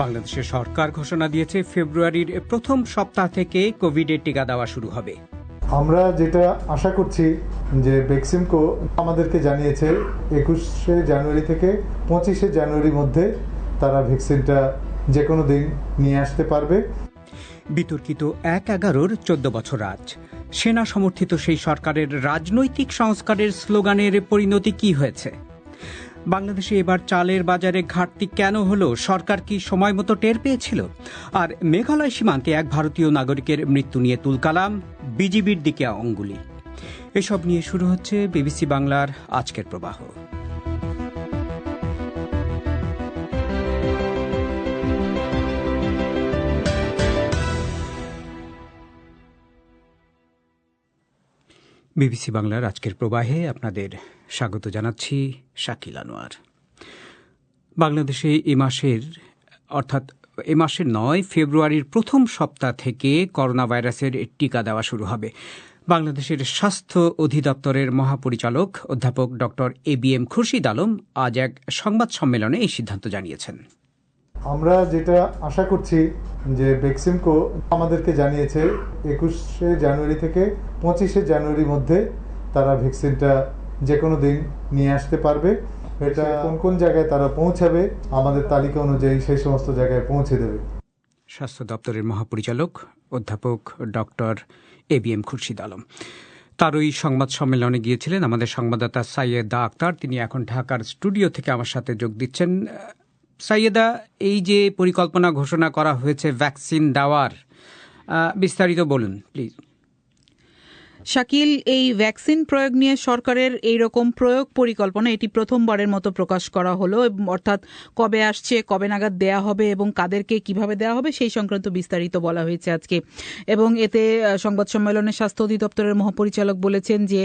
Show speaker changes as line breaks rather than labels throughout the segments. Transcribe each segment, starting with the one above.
বাংলাদেশের সরকার ঘোষণা দিয়েছে ফেব্রুয়ারির প্রথম সপ্তাহ থেকে কোভিডের টিকা দেওয়া শুরু হবে।
আমরা যেটা আশা করছি যে বেক্সিমকো আমাদেরকে জানিয়েছে 21শে জানুয়ারি থেকে 25শে জানুয়ারির মধ্যে তারা ভ্যাকসিনটা যে কোনো দিন নিয়ে আসতে পারবে।
বিতর্কিত ১/১১-র ১৪ বছর আজ সেনা সমর্থিত সেই সরকারের রাজনৈতিক সংস্কারের স্লোগানের পরিণতি কি হয়েছে? বাংলাদেশে এবার চালের বাজারে ঘাটতি কেন হলো? সরকার কি সময় মতো টের পেয়েছিল? আর মেঘালয় সীমান্তে এক ভারতীয় নাগরিকের মৃত্যু নিয়ে তুলকালাম, বিজিবির দিকে অঙ্গুলি। এসব নিয়ে শুরু হচ্ছে বিবিসি বাংলার আজকের প্রবাহ। বিবিসি বাংলার আজকের প্রবাহে আপনাদের স্বাগত জানাচ্ছি, শাকিল আনোয়ার। বাংলাদেশে এ মাসের ৯ ফেব্রুয়ারির প্রথম সপ্তাহ থেকে করোনা ভাইরাসের টিকা দেওয়া শুরু হবে। বাংলাদেশের স্বাস্থ্য অধিদপ্তরের মহাপরিচালক অধ্যাপক ডক্টর ABM খুরশিদ আলম আজ এক সংবাদ সম্মেলনে এই সিদ্ধান্ত জানিয়েছেন।
আমরা যেটা আশা করছি যে বেক্সিমকো আমাদেরকে জানিয়েছে 21শে জানুয়ারি থেকে 25শে জানুয়ারির মধ্যে তারা ভ্যাকসিনটা যে কোনো দিন নিয়ে আসতে পারবে। এটা কোন কোন জায়গায় তারা পৌঁছাবে আমাদের তালিকা অনুযায়ী সেই সমস্ত জায়গায় পৌঁছে দেবে।
স্বাস্থ্য দপ্তরের মহাপরিচালক অধ্যাপক ডক্টর ABM খুরশিদ আলম। তার ওই সংবাদ সম্মেলনে গিয়েছিলেন আমাদের সংবাদদাতা সাইয়েদা আক্তার। তিনি এখন ঢাকার স্টুডিও থেকে আমার সাথে যোগ দিচ্ছেন। সাইয়েদা, এই যে পরিকল্পনা ঘোষণা করা হয়েছে ভ্যাকসিন দেওয়ার, বিস্তারিত বলুন প্লিজ।
শাকিল, এই ভ্যাকসিন প্রয়োগ নিয়ে সরকারের এইরকম প্রয়োগ পরিকল্পনা এটি প্রথমবারের মতো প্রকাশ করা হলো। অর্থাৎ কবে আসছে, কবে নাগাদ দেয়া হবে এবং কাদেরকে কিভাবে দেওয়া হবে সেই সংক্রান্ত বিস্তারিত বলা হয়েছে আজকে। এবং এতে সংবাদ সম্মেলনে স্বাস্থ্য অধিদপ্তরের মহাপরিচালক বলেছেন যে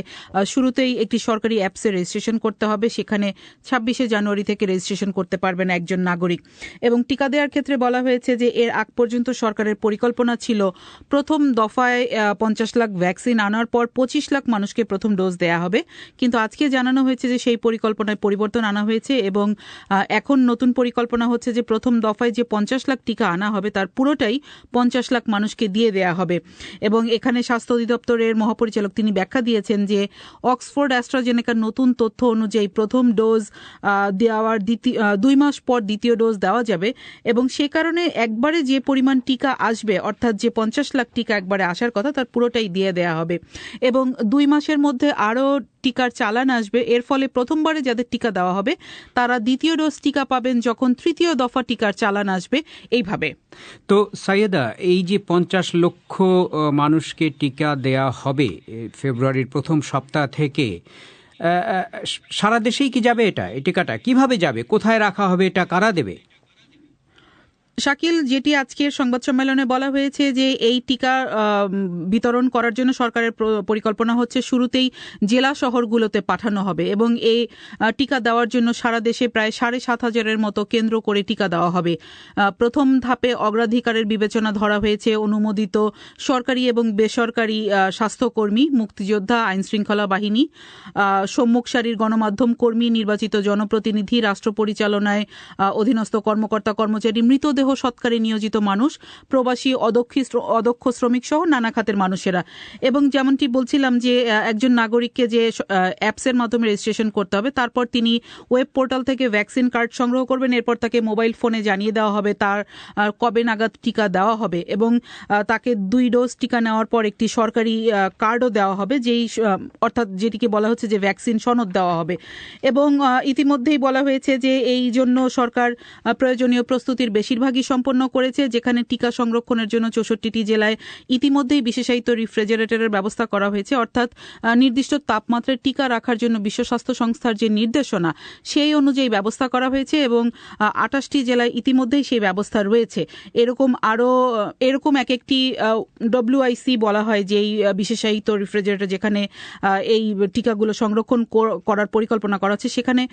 শুরুতেই একটি সরকারি অ্যাপসে রেজিস্ট্রেশন করতে হবে। সেখানে 26শে জানুয়ারি থেকে রেজিস্ট্রেশন করতে পারবেন একজন নাগরিক। এবং টিকা দেওয়ার ক্ষেত্রে বলা হয়েছে যে এর আগ পর্যন্ত সরকারের পরিকল্পনা ছিল প্রথম দফায় 50 লাখ ভ্যাকসিন আনার পর 25 লাখ মানুষকে প্রথম ডোজ দেয়া হবে। কিন্তু আজকে জানানো হয়েছে যে সেই পরিকল্পনায় পরিবর্তন আনা হয়েছে এবং এখন নতুন পরিকল্পনা হচ্ছে যে প্রথম দফায় যে 50 লাখ টিকা আনা হবে তার পুরোটাই 50 লাখ মানুষকে দিয়ে দেয়া হবে। এবং এখানে স্বাস্থ্য অধিদপ্তরের মহাপরিচালক তিনি ব্যাখ্যা দিয়েছেন যে অক্সফোর্ড অ্যাস্ট্রাজেনেকার নতুন তথ্য অনুযায়ী প্রথম ডোজ দেওয়ার 2 মাস পর দ্বিতীয় ডোজ দেওয়া যাবে এবং সে কারণে একবারে যে পরিমাণ টিকা আসবে, অর্থাৎ যে 50 লাখ টিকা একবারে আসার কথা তার পুরোটাই দিয়ে দেয়া হবে। এবং 2 মাসের মধ্যে আরও টিকার চালান আসবে। এর ফলে প্রথমবারে যাদের টিকা দেওয়া হবে তারা দ্বিতীয় ডোজ টিকা পাবেন যখন তৃতীয় দফা টিকার চালান আসবে। এইভাবে
তো সাইয়েদা, এই যে 50 লক্ষ মানুষকে টিকা দেয়া হবে ফেব্রুয়ারির প্রথম সপ্তাহ থেকে, সারা দেশেই কি যাবে এটা? এই টিকাটা কিভাবে যাবে? কোথায় রাখা হবে? এটা কারা দেবে?
শাকিল, যেটি আজকের সংবাদ সম্মেলনে বলা হয়েছে যে এই টিকা বিতরণ করার জন্য সরকারের পরিকল্পনা হচ্ছে শুরুতেই জেলা শহরগুলোতে পাঠানো হবে এবং এই টিকা দেওয়ার জন্য সারা দেশে প্রায় 7,500-এর মতো কেন্দ্র করে টিকা দেওয়া হবে। প্রথম ধাপে অগ্রাধিকারের বিবেচনা ধরা হয়েছে অনুমোদিত সরকারি এবং বেসরকারি স্বাস্থ্যকর্মী, মুক্তিযোদ্ধা, আইনশৃঙ্খলা বাহিনী, সম্মুখ সারির গণমাধ্যম কর্মী, নির্বাচিত জনপ্রতিনিধি, রাষ্ট্র পরিচালনায় অধীনস্থ কর্মকর্তা কর্মচারী, মৃতদেহ সৎকারে নিয়োজিত মানুষ, প্রবাসী, অদক্ষ শ্রমিক সহ নানা খাতের মানুষেরা। এবং যেমনটি বলছিলাম যে একজন নাগরিককে যে অ্যাপসের মাধ্যমে রেজিস্ট্রেশন করতে হবে, তারপর তিনি ওয়েব পোর্টাল থেকে ভ্যাকসিন কার্ড সংগ্রহ করবেন। এরপর তাকে মোবাইল ফোনে জানিয়ে দেওয়া হবে তার কবে নাগাদ টিকা দেওয়া হবে এবং তাকে 2 ডোজ টিকা নেওয়ার পর একটি সরকারি কার্ডও দেওয়া হবে, যেই অর্থাৎ যেটিকে বলা হচ্ছে যে ভ্যাকসিন সনদ দেওয়া হবে। এবং ইতিমধ্যেই বলা হয়েছে যে এই জন্য সরকার প্রয়োজনীয় প্রস্তুতির বেশিরভাগই সম্পন্ন করেছে, যেখানে টিকা সংরক্ষণের জন্য 64টি জেলায় ইতিমধ্যেই বিশেষায়িত রেফ্রিজারেটরের ব্যবস্থা করা হয়েছে। অর্থাৎ নির্দিষ্ট তাপমাত্রায় টিকা রাখার জন্য বিশ্ব স্বাস্থ্য সংস্থার যে নির্দেশনা সেই অনুযায়ী ব্যবস্থা করা হয়েছে এবং 28টি জেলায় ইতিমধ্যেই সেই ব্যবস্থা রয়েছে। এরকম এক একটি WIC বলা হয় যেই বিশেষায়িত রেফ্রিজারেটর যেখানে এই টিকাগুলো সংরক্ষণ করার পরিকল্পনা করা হচ্ছে, সেখানে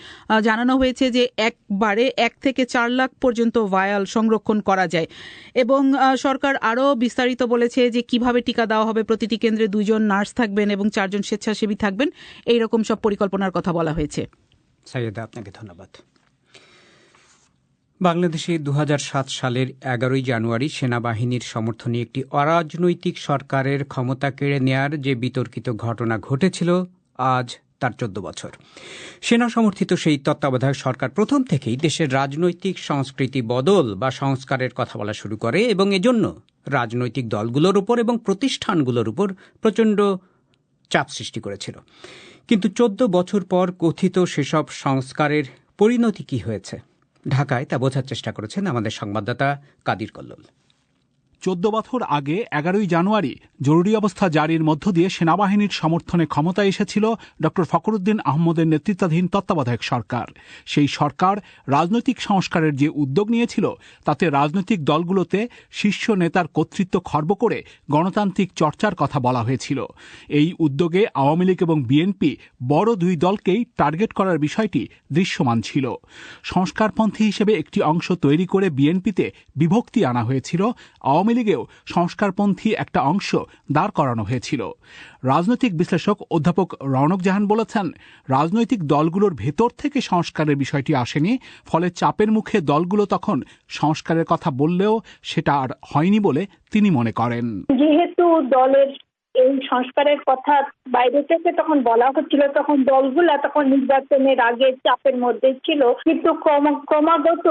জানানো হয়েছে যে একবারে 1 থেকে 4 লাখ পর্যন্ত ভায়াল সংরক্ষণ করা যায়। এবং সরকার আরও বিস্তারিত বলেছে যে কিভাবে টিকা দেওয়া হবে। প্রতিটি কেন্দ্রে 2 জন নার্স থাকবেন এবং 4 জন স্বেচ্ছাসেবী থাকবেন। এইরকম সব পরিকল্পনার কথা বলা হয়েছে।
সাইয়েদা, আপনাকে ধন্যবাদ। বাংলাদেশে 2007 সালের 11 জানুয়ারি সেনাবাহিনীর সমর্থনে একটি অরাজনৈতিক সরকারের ক্ষমতা কেড়ে নেয়ার যে বিতর্কিত ঘটনা ঘটেছিল, আজ তার 14 বছর। সেনা সমর্থিত সেই তত্ত্বাবধায়ক সরকার প্রথম থেকেই দেশের রাজনৈতিক সংস্কৃতি বদল বা সংস্কারের কথা বলা শুরু করে এবং এজন্য রাজনৈতিক দলগুলোর উপর এবং প্রতিষ্ঠানগুলোর উপর প্রচণ্ড চাপ সৃষ্টি করেছিল। কিন্তু 14 বছর পর কথিত সেসব সংস্কারের পরিণতি কি হয়েছে, ঢাকায় তা বোঝার চেষ্টা করেছেন আমাদের সংবাদদাতা কাদির কল্লোল।
14 বছর আগে 11 জানুয়ারি জরুরি অবস্থা জারির মধ্য দিয়ে সেনাবাহিনীর সমর্থনে ক্ষমতায় এসেছিল ড ফখরুদ্দিন আহমদের নেতৃত্বাধীন তত্ত্বাবধায়ক সরকার। সেই সরকার রাজনৈতিক সংস্কারের যে উদ্যোগ নিয়েছিল তাতে রাজনৈতিক দলগুলোতে শীর্ষ নেতার কর্তৃত্ব খর্ব করে গণতান্ত্রিক চর্চার কথা বলা হয়েছিল। এই উদ্যোগে আওয়ামী লীগ এবং বিএনপি বড় দুই দলকেই টার্গেট করার বিষয়টি দৃশ্যমান ছিল। সংস্কারপন্থী হিসেবে একটি অংশ তৈরি করে বিএনপিতে বিভক্তি আনা হয়েছিল, আওয়ামী লীগেও সংস্কারপন্থী একটা অংশ দাঁড় করানো হয়েছিল। রাজনৈতিক বিশ্লেষক অধ্যাপক রওনক জাহান বলেছেন, রাজনৈতিক দলগুলোর ভেতর থেকে সংস্কারের বিষয়টি আসেনি, ফলে চাপের মুখে দলগুলো তখন সংস্কারের কথা বললেও সেটা আর হয়নি বলে তিনি মনে করেন।
যেহেতু দলের এই সংস্কারের কথা বাইরে থেকে তখন বলা হচ্ছিল, তখন দলগুলা তখন নির্বাচনের আগে চাপের মধ্যে ছিল, কিন্তু ক্রমাগত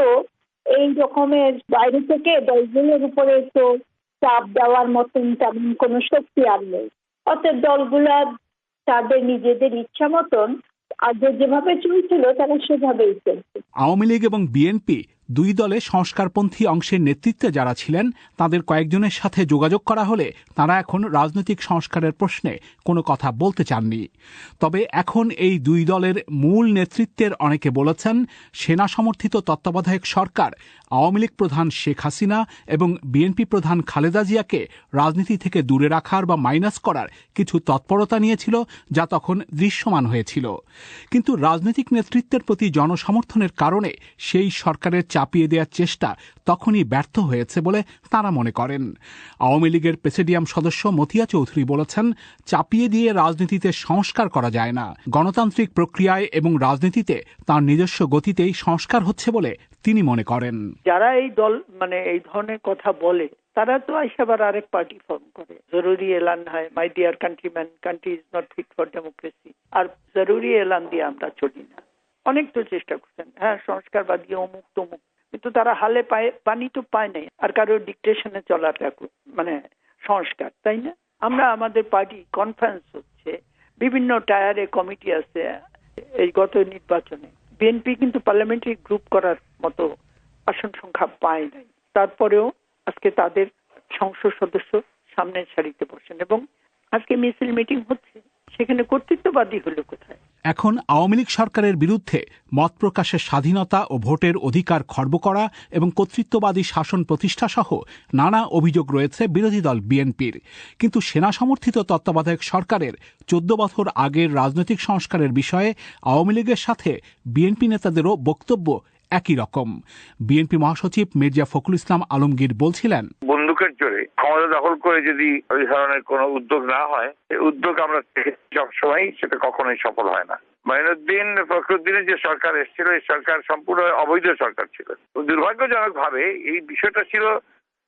এই রকমের বাইরে থেকে দলগুলোর উপরে তো চাপ দেওয়ার মতন তেমন কোনো শক্তি আর নেই। অতএব দলগুলা তাদের নিজেদের ইচ্ছা মতন আগে যেভাবে চলছিল তারা সেভাবেই চলছে।
আওয়ামী লীগ এবং বিএনপি দুই দলে সংস্কারপন্থী অংশের নেতৃত্বে যারা ছিলেন তাদের কয়েকজনের সাথে যোগাযোগ করা হলে তারা এখন রাজনৈতিক সংস্কারের প্রশ্নে কোনো কথা বলতে চাননি। তবে এখন এই দুই দলের মূল নেতৃত্বের অনেকে বলেছেন, সেনা সমর্থিত তত্ত্বাবধায়ক সরকার আওয়ামী লীগ প্রধান শেখ হাসিনা এবং বিএনপি প্রধান খালেদা জিয়াকে রাজনীতি থেকে দূরে রাখার বা মাইনাস করার কিছু তৎপরতা নিয়েছিল, যা তখন দৃশ্যমান হয়েছিল। কিন্তু রাজনৈতিক নেতৃত্বের প্রতি জনসমর্থনের কারণে সেই সরকারের চাপিয়ে দেওয়ার চেষ্টা তখনই ব্যর্থ হয়েছে বলে তারা মনে করেন। আওয়ামী লীগের প্রেসিডিয়াম সদস্য মতিয়া চৌধুরী বলেছেন, চাপিয়ে দিয়ে রাজনীতিতে সংস্কার করা যায় না। গণতান্ত্রিক প্রক্রিয়ায় এবং রাজনীতিতে তার নিজস্ব গতিতেই সংস্কার হচ্ছে বলে তিনি মনে করেন।
যারা এই দল এই ধরনের কথা বলে তারা তো আবার আরেক পার্টি ফর্ম করে, জরুরি এলান হয়, my dear countryman, country is not fit for democracy, আর জরুরি এলান দিয়ে আমরা চলি না। অনেক তো চেষ্টা করছেন, সংস্কারবাদী অমুক তমুক, কিন্তু তারা হালে পানি তো পায় নাই। আর কারোর ডিকটেশনে চলাটা সংস্কার, তাই না? আমরা আমাদের পার্টি কনফারেন্স হচ্ছে, বিভিন্ন টায়ারে কমিটি আছে। এই গত নির্বাচনে বিএনপি কিন্তু পার্লামেন্টারি গ্রুপ করার মতো আসন সংখ্যা পায় নাই, তারপরেও আজকে তাদের সংসদ সদস্য সামনের সারিতে বসেন এবং আজকে মিছিল মিটিং হচ্ছে, সেখানে কর্তৃত্ববাদী হলো কোথায়?
এখন আওয়ামী লীগ সরকারের বিরুদ্ধে মত প্রকাশের স্বাধীনতা ও ভোটের অধিকার খর্ব করা এবং কর্তৃত্ববাদী শাসন প্রতিষ্ঠা সহ নানা অভিযোগ রয়েছে বিরোধী দল বিএনপির। কিন্তু সেনা সমর্থিত তত্ত্বাবধায়ক সরকারের 14 বছর আগের রাজনৈতিক সংস্কারের বিষয়ে আওয়ামী লীগের সাথে বিএনপি নেতাদেরও বক্তব্য একই রকম। বিএনপি মহাসচিব মির্জা ফখরুল ইসলাম আলমগীর বলছিলেন,
বন্দুকের জোরে ক্ষমতা দখল করে যদি ওই ধরনের কোনো উদ্যোগ না হয়, এই উদ্যোগ আমরা সবসময় সেটা কখনোই সফল হয় না। মাইনুদ্দিন ফখরুদ্দিনের যে সরকার এসেছিল, এই সরকার সম্পূর্ণ অবৈধ সরকার ছিল। দুর্ভাগ্যজনক ভাবে এই বিষয়টা ছিল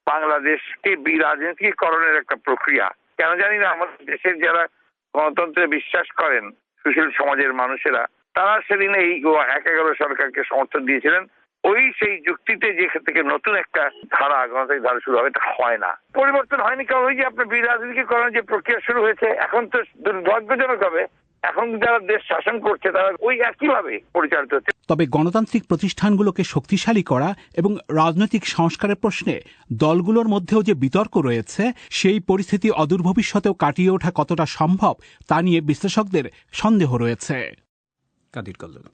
বাংলাদেশকে বিরাজনীতিকরণের একটা প্রক্রিয়া। কেন জানি না, আমাদের দেশের যারা গণতন্ত্রে বিশ্বাস করেন, সুশীল সমাজের মানুষেরা, তারা সেদিন এই 11 সরকারকে সমর্থন দিয়েছিলেন। সেই যুক্তিতে যেখান থেকে নতুন একটা ধারা, গণতান্ত্রিক ধারা শুরু হবে, এটা হয় না। পরিবর্তন হয়নি, কারণ ওই যে আপনার বিরাজনীতিকরণের যে প্রক্রিয়া শুরু হয়েছে, এখন তো দুর্ভাগ্যজনক হবে এখন যারা দেশ শাসন করছে তারা ওই একইভাবে পরিচালিত হচ্ছে।
তবে গণতান্ত্রিক প্রতিষ্ঠানগুলোকে শক্তিশালী করা এবং রাজনৈতিক সংস্কারের প্রশ্নে দলগুলোর মধ্যেও যে বিতর্ক রয়েছে, সেই পরিস্থিতি অদূর ভবিষ্যতেও কাটিয়ে ওঠা কতটা সম্ভব তা নিয়ে বিশ্লেষকদের সন্দেহ রয়েছে।
কাদির কল্লোল।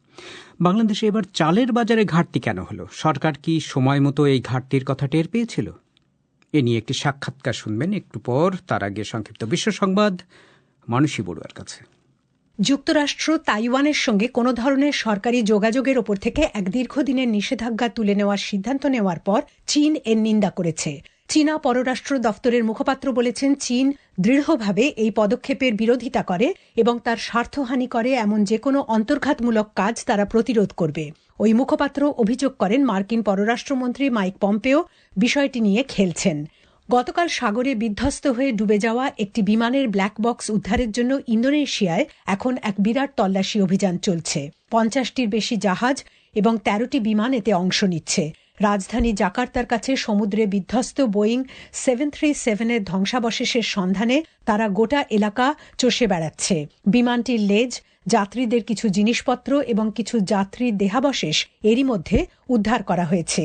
বাংলাদেশে এবার চালের বাজারে ঘাটতি কেন হলো? সরকার কি সময় মতো এই ঘাটতির কথা টের পেয়েছিল? এ নিয়ে একটি সাক্ষাৎকার শুনবেন একটু পর। তার আগে সংক্ষিপ্ত বিশ্ব সংবাদ মানসী বড়ুয়ার কাছে।
যুক্তরাষ্ট্র তাইওয়ানের সঙ্গে কোনো ধরনের সরকারি যোগাযোগের ওপর থেকে এক দীর্ঘদিনের নিষেধাজ্ঞা তুলে নেওয়ার সিদ্ধান্ত নেওয়ার পর চীন এর নিন্দা করেছে। চীনা পররাষ্ট্র দফতরের মুখপাত্র বলেছেন, চীন দৃঢ়ভাবে এই পদক্ষেপের বিরোধিতা করে এবং তার স্বার্থহানি করে এমন যে কোনো অন্তর্ঘাতমূলক কাজ তারা প্রতিরোধ করবে। ওই মুখপাত্র অভিযোগ করেন, মার্কিন পররাষ্ট্রমন্ত্রী মাইক পম্পেও বিষয়টি নিয়ে খেলছেন। গতকাল সাগরে বিধ্বস্ত হয়ে ডুবে যাওয়া একটি বিমানের ব্ল্যাক বক্স উদ্ধারের জন্য ইন্দোনেশিয়ায় এখন এক বিরাট তল্লাশি অভিযান চলছে। 50টির বেশি জাহাজ এবং 13টি বিমান এতে অংশ নিচ্ছে। রাজধানী জাকার্তার কাছে সমুদ্রে বিধ্বস্ত বোয়িং 737-এর ধ্বংসাবশেষের সন্ধানে তারা গোটা এলাকা চষে বেড়াচ্ছে। বিমানটির লেজ, যাত্রীদের কিছু জিনিসপত্র এবং কিছু যাত্রীর দেহাবশেষ এরই মধ্যে উদ্ধার করা হয়েছে।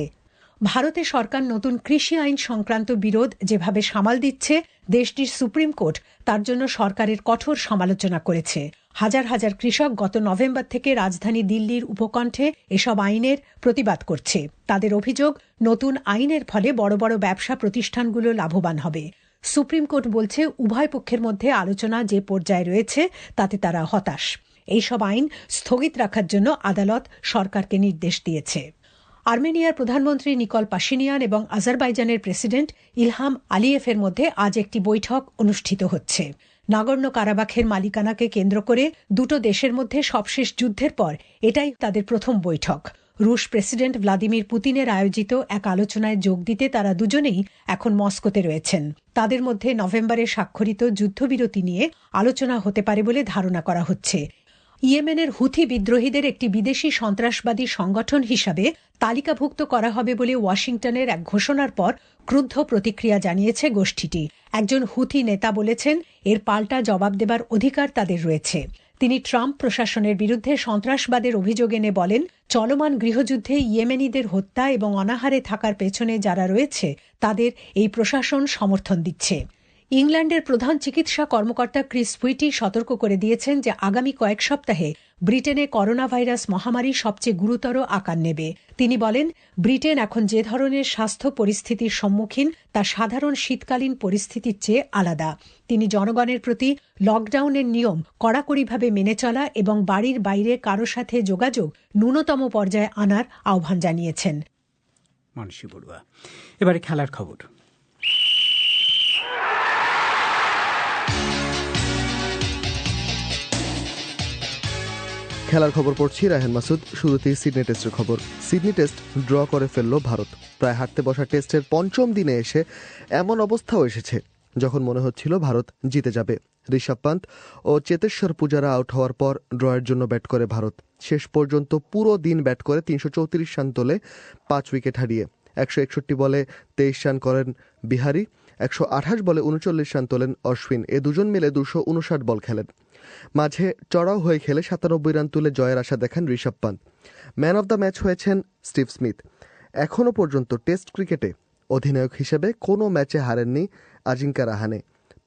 ভারতে সরকার নতুন কৃষি আইন সংক্রান্ত বিরোধ যেভাবে সামাল দিচ্ছে, দেশটির সুপ্রিম কোর্ট তার জন্য সরকারের কঠোর সমালোচনা করেছে। হাজার হাজার কৃষক গত নভেম্বর থেকে রাজধানী দিল্লির উপকণ্ঠে এসব আইনের প্রতিবাদ করছে। তাদের অভিযোগ, নতুন আইনের ফলে বড় বড় ব্যবসা প্রতিষ্ঠানগুলো লাভবান হবে। সুপ্রিম কোর্ট বলছে, উভয় পক্ষের মধ্যে আলোচনা যে পর্যায়ে রয়েছে তাতে তারা হতাশ। এইসব আইন স্থগিত রাখার জন্য আদালত সরকারকে নির্দেশ দিয়েছে। আর্মেনিয়ার প্রধানমন্ত্রী নিকল পাশিনিয়ান এবং আজারবাইজানের প্রেসিডেন্ট ইলহাম আলিয়েভের মধ্যে আজ একটি বৈঠক অনুষ্ঠিত হচ্ছে। নাগর্নো কারাবাখের মালিকানাকে কেন্দ্র করে দুটো দেশের মধ্যে সবশেষ যুদ্ধের পর এটাই তাদের প্রথম বৈঠক। রুশ প্রেসিডেন্ট ভ্লাদিমির পুতিনের আয়োজিত এক আলোচনায় যোগ দিতে তারা দুজনেই এখন মস্কোতে রয়েছেন। তাদের মধ্যে নভেম্বরে স্বাক্ষরিত যুদ্ধবিরতি নিয়ে আলোচনা হতে পারে বলে ধারণা করা হচ্ছে। ইয়েমেনের হুথি বিদ্রোহীদের একটি বিদেশি সন্ত্রাসবাদী সংগঠন হিসাবে তালিকাভুক্ত করা হবে বলে ওয়াশিংটনের এক ঘোষণার পর ক্রুদ্ধ প্রতিক্রিয়া জানিয়েছে গোষ্ঠীটি। একজন হুথি নেতা বলেছেন, এর পাল্টা জবাব দেবার অধিকার তাদের রয়েছে। তিনি ট্রাম্প প্রশাসনের বিরুদ্ধে সন্ত্রাসবাদের অভিযোগ এনে বলেন, চলমান গৃহযুদ্ধে ইয়েমেনিদের হত্যা এবং অনাহারে থাকার পেছনে যারা রয়েছে তাদের এই প্রশাসন সমর্থন দিচ্ছে। ইংল্যান্ডের প্রধান চিকিৎসা কর্মকর্তা ক্রিস হুইটি সতর্ক করে দিয়েছেন যে আগামী কয়েক সপ্তাহে ব্রিটেনে করোনা ভাইরাস মহামারী সবচেয়ে গুরুতর আকার নেবে। তিনি বলেন, ব্রিটেন এখন যে ধরনের স্বাস্থ্য পরিস্থিতির সম্মুখীন তা সাধারণ শীতকালীন পরিস্থিতির চেয়ে আলাদা। তিনি জনগণের প্রতি লকডাউনের নিয়ম কড়াকড়িভাবে মেনে চলা এবং বাড়ির বাইরে কারো সাথে যোগাযোগ ন্যূনতম পর্যায়ে আনার আহ্বান জানিয়েছেন।
মানসী বড়ুয়া। এবারে খেলার খবর।
খেলার খবর পড়ছি রায়হান মাসুদ। শুরুতেই সিডনি টেস্টের খবর। সিডনি টেস্ট ড্র করে ফেলল ভারত। প্রায় হারতে বসা টেস্টের পঞ্চম দিনে এসে এমন অবস্থাও এসেছে যখন মনে হচ্ছিল ভারত জিতে যাবে। ঋষভ পান্ত ও চেতেশ্বর পূজারা আউট হওয়ার পর ড্রয়ের জন্য ব্যাট করে ভারত। শেষ পর্যন্ত পুরো দিন ব্যাট করে 334 রান তোলে 5 উইকেট হারিয়ে। 161 বলে 23 রান করেন বিহারি, 128 বলে 39 রান তোলেন অশ্বিন। এ দুজন মিলে 259 বল খেলেন। মাঝে চড়াও হয়ে খেলে 97 রান তুলে জয়ের আশা দেখান Rishabh Pant. Man of the match হয়েছেন স্টিভ স্মিথ। এখনও পর্যন্ত টেস্ট ক্রিকেটে অধিনায়ক হিসেবে কোনো ম্যাচে হারেননি আজিঙ্কা রাহানে।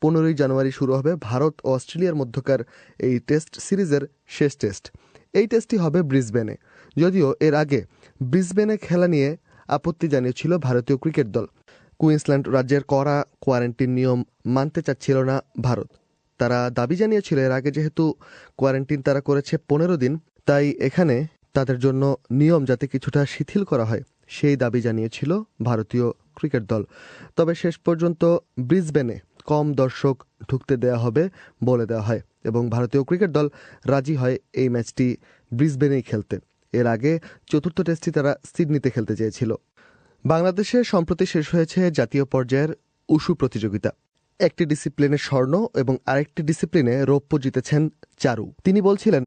15 জানুয়ারি শুরু হবে ভারত ও অস্ট্রেলিয়ার মধ্যকার এই টেস্ট সিরিজের শেষ টেস্ট। এই টেস্টটি হবে ব্রিসবেনে। যদিও এর আগে ব্রিসবেনে খেলা নিয়ে আপত্তি জানিয়েছিল ভারতীয় ক্রিকেট দল। কুইন্সল্যান্ড রাজ্যের কড়া কোয়ারেন্টিন নিয়ম মানতে চাচ্ছিল না ভারত। তারা দাবি জানিয়েছিল এর আগে যেহেতু কোয়ারেন্টিন তারা করেছে 15 দিন, তাই এখানে তাদের জন্য নিয়ম যাতে কিছুটা শিথিল করা হয় সেই দাবি জানিয়েছিল ভারতীয় ক্রিকেট দল। তবে শেষ পর্যন্ত ব্রিসবেনে কম দর্শক ঢুকতে দেওয়া হবে বলে দেওয়া হয় এবং ভারতীয় ক্রিকেট দল রাজি হয় এই ম্যাচটি ব্রিসবেনেই খেলতে। এর আগে চতুর্থ টেস্টটি তারা সিডনিতে খেলতে চেয়েছিল। বাংলাদেশে সম্প্রতি শেষ হয়েছে জাতীয় পর্যায়ের উশু প্রতিযোগিতা। একটি ডিসিপ্লিনে স্বর্ণ এবং আরেকটি ডিসিপ্লিনে রৌপ্য জিতেছেন চারু। তিনি বলছিলেন,